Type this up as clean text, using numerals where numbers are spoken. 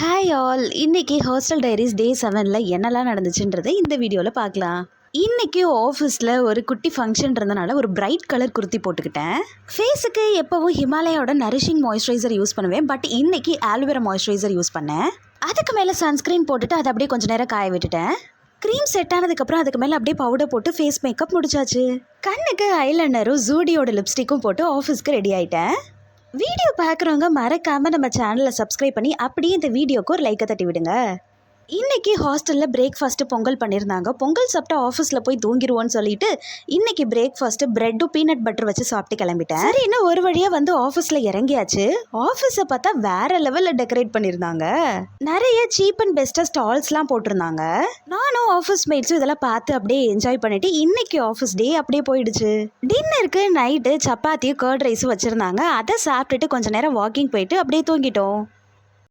Hi all, இன்னைக்கு hostel diaries டே 7ல் என்னெல்லாம் நடந்துச்சுன்றதை இந்த வீடியோவில் பார்க்கலாம். இன்னைக்கு ஆஃபீஸில் ஒரு குட்டி ஃபங்க்ஷன் இருந்தனால ஒரு பிரைட் கலர் குர்த்தி போட்டுக்கிட்டேன். ஃபேஸுக்கு எப்போவும் ஹிமாலயாவோட நரிஷிங் மாய்ஸ்சரைசர் யூஸ் பண்ணுவேன், பட் இன்னைக்கு ஆலோவேரா மாய்ஸ்சரைசர் யூஸ் பண்ணேன். அதுக்கு மேலே சன்ஸ்க்ரீன் போட்டுட்டு அதை அப்படியே கொஞ்சம் நேரம் காய விட்டுட்டேன். க்ரீம் செட் ஆனதுக்கப்புறம் அதுக்கு மேலே அப்படியே பவுடர் போட்டு ஃபேஸ் மேக்கப் முடிச்சாச்சு. கண்ணுக்கு ஐலைனரும் ஜூடியோட லிப்ஸ்டிக்கும் போட்டு ஆஃபீஸ்க்கு ரெடி ஆகிட்டேன். வீடியோ பார்க்குறவங்க மறக்காமல் நம்ம சேனலை சப்ஸ்கிரைப் பண்ணி அப்படியே இந்த வீடியோக்கு ஒரு லைக்கை தட்டி விடுங்க. இன்னைக்கு ஹாஸ்டலில் பிரேக்ஃபாஸ்ட்டு பொங்கல் பண்ணியிருந்தாங்க. பொங்கல் சாப்பிட்டா ஆஃபீஸில் போய் தூங்கிடுவோன்னு சொல்லிட்டு இன்னைக்கு பிரேக்ஃபாஸ்ட்டு ப்ரெட்டும் பீனட் பட்டர் வச்சு சாப்பிட்டு கிளம்பிட்டேன். சரி, இன்னும் ஒரு வழியாக வந்து ஆஃபீஸில் இறங்கியாச்சு. ஆஃபீஸை பார்த்தா வேற லெவலில் டெக்கரேட் பண்ணியிருந்தாங்க. நிறைய சீப் அண்ட் பெஸ்ட்டாக ஸ்டால்ஸ்லாம் போட்டிருந்தாங்க. நானும் ஆஃபீஸ் மேட்ஸும் இதெல்லாம் பார்த்து அப்படியே என்ஜாய் பண்ணிட்டு இன்னைக்கு ஆஃபீஸ் டே அப்படியே போயிடுச்சு. டின்னருக்கு நைட்டு சப்பாத்தியும் கர்ட் ரைஸும் வச்சுருந்தாங்க. அதை சாப்பிட்டுட்டு கொஞ்சம் நேரம் வாக்கிங் போயிட்டு அப்படியே தூங்கிட்டோம்.